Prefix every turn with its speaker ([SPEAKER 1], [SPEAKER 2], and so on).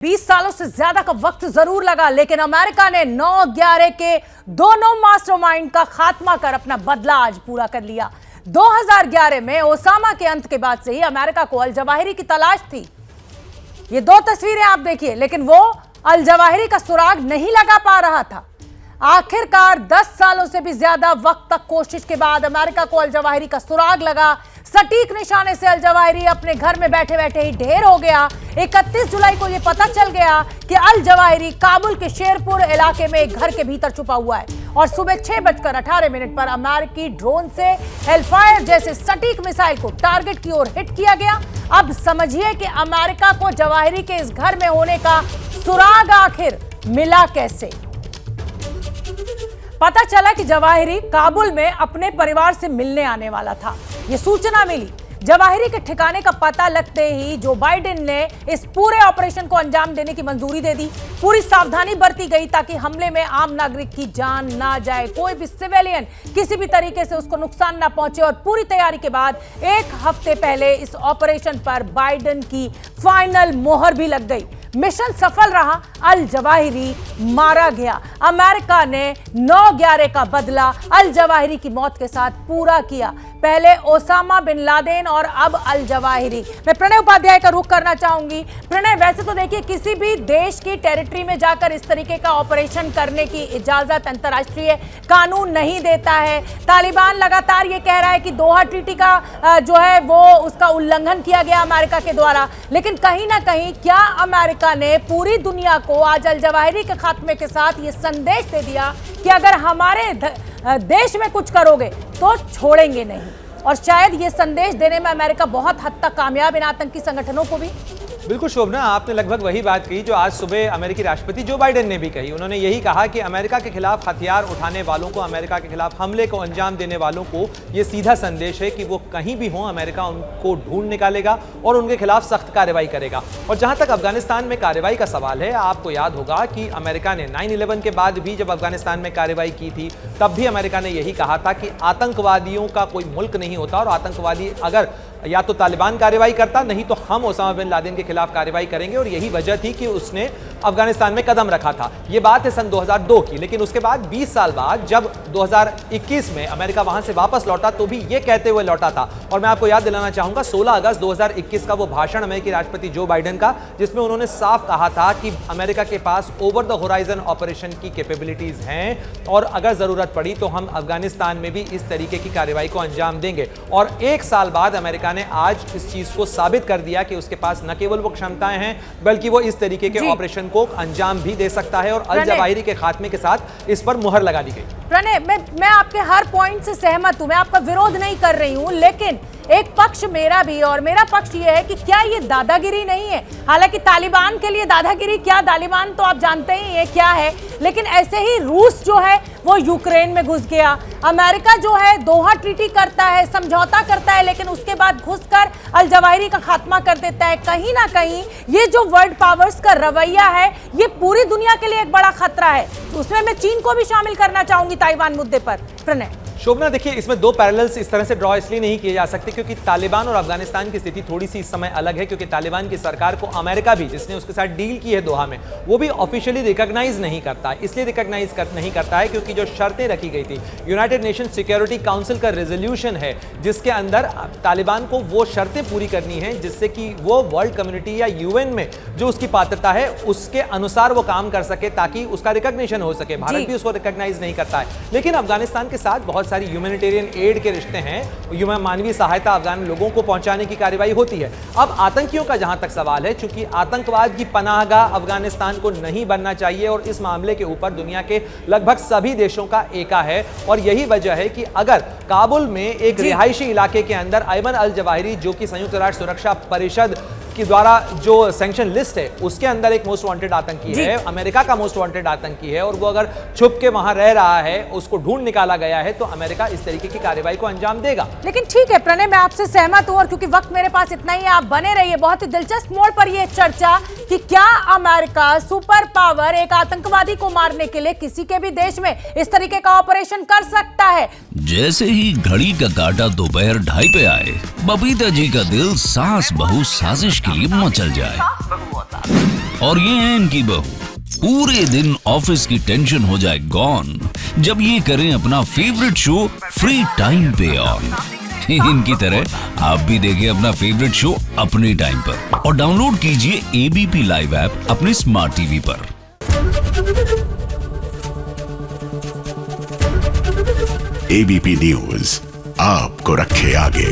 [SPEAKER 1] 20 सालों से ज्यादा का वक्त जरूर लगा, लेकिन अमेरिका ने 9/11 के दोनों मास्टरमाइंड का खात्मा कर अपना बदला आज पूरा कर लिया। 2011 में ओसामा के अंत के बाद से ही अमेरिका को अल जवाहिरी की तलाश थी। ये दो तस्वीरें आप देखिए, लेकिन वो अल जवाहिरी का सुराग नहीं लगा पा रहा था। आखिरकार 10 सालों से भी ज्यादा वक्त तक कोशिश के बाद अमेरिका को अल जवाहिरी का सुराग लगा। सटीक निशाने से अल जवाहिरी अपने घर में बैठे बैठे ही ढेर हो गया। 31 जुलाई को यह पता चल गया कि अल जवाहिरी काबुल के शेरपुर इलाके में एक घर के भीतर छुपा हुआ है और सुबह 6:18 पर अमेरिकी ड्रोन से हेलफायर जैसे सटीक मिसाइल को टारगेट की ओर हिट किया गया। अब समझिए कि अमेरिका को जवाहिरी के इस घर में होने का सुराग आखिर मिला कैसे। पता चला कि जवाहिरी काबुल में अपने परिवार से मिलने आने वाला था। यह सूचना मिली। जवाहिरी के ठिकाने का पता लगते ही जो बाइडेन ने इस पूरे ऑपरेशन को अंजाम देने की मंजूरी दे दी। पूरी सावधानी बरती गई ताकि हमले में आम नागरिक की जान ना जाए, कोई भी सिविलियन किसी भी तरीके से उसको नुकसान ना पहुंचे। और पूरी तैयारी के बाद एक हफ्ते पहले इस ऑपरेशन पर बाइडेन की फाइनल मोहर भी लग गई। मिशन सफल रहा, अल जवाहिरी मारा गया। अमेरिका ने 9/11 का बदला अल जवाहिरी की मौत के साथ पूरा किया। पहले ओसामा बिन लादेन और अब अल जवाहिरी। मैं प्रणय उपाध्याय का रुख करना चाहूंगी। प्रणय, वैसे तो देखिए किसी भी देश की टेरिटरी में जाकर इस तरीके का ऑपरेशन करने की इजाजत अंतर्राष्ट्रीय कानून नहीं देता है। तालिबान लगातार ये कह रहा है कि दोहा ट्रीटी का जो है वो उसका उल्लंघन किया गया अमेरिका के द्वारा। लेकिन कहीं ना कहीं क्या अमेरिका ने पूरी दुनिया को आज अल जवाहिरी के खात्मे के साथ ये संदेश दे दिया कि अगर हमारे देश में कुछ करोगे तो छोड़ेंगे नहीं। और शायद ये संदेश देने में अमेरिका बहुत हद तक कामयाब इन आतंकी संगठनों को भी।
[SPEAKER 2] बिल्कुल शोभना, आपने लगभग वही बात कही जो आज सुबह अमेरिकी राष्ट्रपति जो बाइडेन ने भी कही। उन्होंने यही कहा कि अमेरिका के खिलाफ हथियार उठाने वालों को, अमेरिका के खिलाफ हमले को अंजाम देने वालों को ये सीधा संदेश है कि वो कहीं भी हों, अमेरिका उनको ढूंढ निकालेगा और उनके खिलाफ सख्त कार्रवाई करेगा। और जहां तक अफगानिस्तान में कार्रवाई का सवाल है, आपको याद होगा कि अमेरिका ने 9/11 के बाद भी जब अफगानिस्तान में कार्रवाई की थी, तब भी अमेरिका ने यही कहा था कि आतंकवादियों का कोई मुल्क नहीं होता और आतंकवादी अगर या तो तालिबान कार्रवाई करता, नहीं तो हम ओसामा बिन लादेन के खिलाफ कार्रवाई करेंगे। और यही वजह थी कि उसने अफगानिस्तान में कदम रखा था। यह बात है सन 2002 की। लेकिन उसके बाद 20 साल बाद जब 2021 में अमेरिका वहां से वापस लौटा तो भी यह कहते हुए लौटा था। और मैं आपको याद दिलाना चाहूंगा 16 अगस्त 2021 का वो भाषण अमेरिकी राष्ट्रपति जो बाइडेन का, जिसमें उन्होंने साफ कहा था कि अमेरिका के पास ओवर द होराइजन ऑपरेशन की कैपेबिलिटीज हैं और अगर जरूरत पड़ी तो हम अफगानिस्तान में भी इस तरीके की कार्रवाई को अंजाम देंगे। और 1 साल बाद अमेरिका ने आज इस चीज को साबित कर दिया कि उसके पास न केवल वो क्षमताएं हैं बल्कि वो इस तरीके के ऑपरेशन को अंजाम भी दे सकता है। और अल जवाहिरी के खात्मे के साथ इस पर मुहर लगा दी गई।
[SPEAKER 1] प्रणय, मैं आपके हर पॉइंट से सहमत हूं, मैं आपका विरोध नहीं कर रही हूं, लेकिन एक पक्ष मेरा भी और मेरा पक्ष ये है कि क्या ये दादागिरी नहीं है। हालांकि तालिबान के लिए दादागिरी क्या, तालिबान तो आप जानते ही हैं क्या है। लेकिन ऐसे ही रूस जो है वो यूक्रेन में घुस गया। अमेरिका जो है दोहा ट्रीटी करता है, समझौता करता है, लेकिन उसके बाद घुसकर अल जवाहिरी का खात्मा कर देता है। कहीं ना कहीं ये जो वर्ल्ड पावर्स का रवैया है ये पूरी दुनिया के लिए एक बड़ा खतरा है। उसमें मैं चीन को भी शामिल करना चाहूंगी ताइवान मुद्दे पर। प्रणय
[SPEAKER 2] शोभना, देखिए इसमें दो पैरेलल्स इस तरह से ड्रॉ इसलिए नहीं किए जा सकते क्योंकि तालिबान और अफगानिस्तान की स्थिति थोड़ी सी इस समय अलग है। क्योंकि तालिबान की सरकार को अमेरिका भी, जिसने उसके साथ डील की है दोहा में, वो भी ऑफिशियली रिकॉग्नाइज नहीं करता। इसलिए रिकॉग्नाइज नहीं करता है क्योंकि जो शर्तें रखी गई थी, यूनाइटेड नेशन सिक्योरिटी काउंसिल का रेजोल्यूशन है जिसके अंदर तालिबान को वो शर्तें पूरी करनी है जिससे कि वो वर्ल्ड कम्युनिटी या यूएन में जो उसकी पात्रता है उसके अनुसार वो काम कर सके ताकि उसका रिकॉग्निशन हो सके। भारत भी उसको रिकॉग्नाइज नहीं करता है। लेकिन अफगानिस्तान के साथ बहुत सारी ह्यूमैनिटेरियन एड के रिश्ते हैं, मानवीय सहायता अफगान लोगों को पहुंचाने की कार्रवाई होती है। अब आतंकियों का जहां तक सवाल है, चूंकि आतंकवाद की पनाहगाह अफगानिस्तान को नहीं बनना चाहिए और इस मामले के ऊपर दुनिया के लगभग सभी देशों का एका है। और यही वजह है कि अगर काबुल में एक रिहायशी इलाके के अंदर अयमन अल जवाहिरी, जो कि संयुक्त राष्ट्र सुरक्षा परिषद के द्वारा जो सैंक्शन लिस्ट है उसके अंदर एक मोस्ट वांटेड आतंकी है, अमेरिका का मोस्ट वांटेड आतंकी है, और वो अगर छुप के वहां रह रहा है, उसको ढूंढ निकाला गया है, तो अमेरिका इस तरीके की कार्रवाई को अंजाम देगा।
[SPEAKER 1] लेकिन ठीक है प्रणय, मैं आपसे सहमत हूं और क्योंकि वक्त मेरे पास इतना ही है, आप बने रहिए। बहुत ही दिलचस्प मोड़ पर यह चर्चा कि क्या अमेरिका सुपर पावर एक आतंकवादी को मारने के लिए किसी के भी देश में इस तरीके का ऑपरेशन कर सकता है।
[SPEAKER 3] जैसे ही घड़ी का काटा दोपहर 2:30 पे आए, बबीता जी का दिल सास बहू साजिश के लिए मचल जाए। और ये है इनकी बहू, पूरे दिन ऑफिस की टेंशन हो जाए गॉन जब ये करें अपना फेवरेट शो फ्री टाइम पे ऑन। इनकी तरह आप भी देखिए अपना फेवरेट शो अपने टाइम पर और डाउनलोड कीजिए एबीपी लाइव ऐप अपने स्मार्ट टीवी पर।
[SPEAKER 4] एबीपी न्यूज आपको रखे आगे।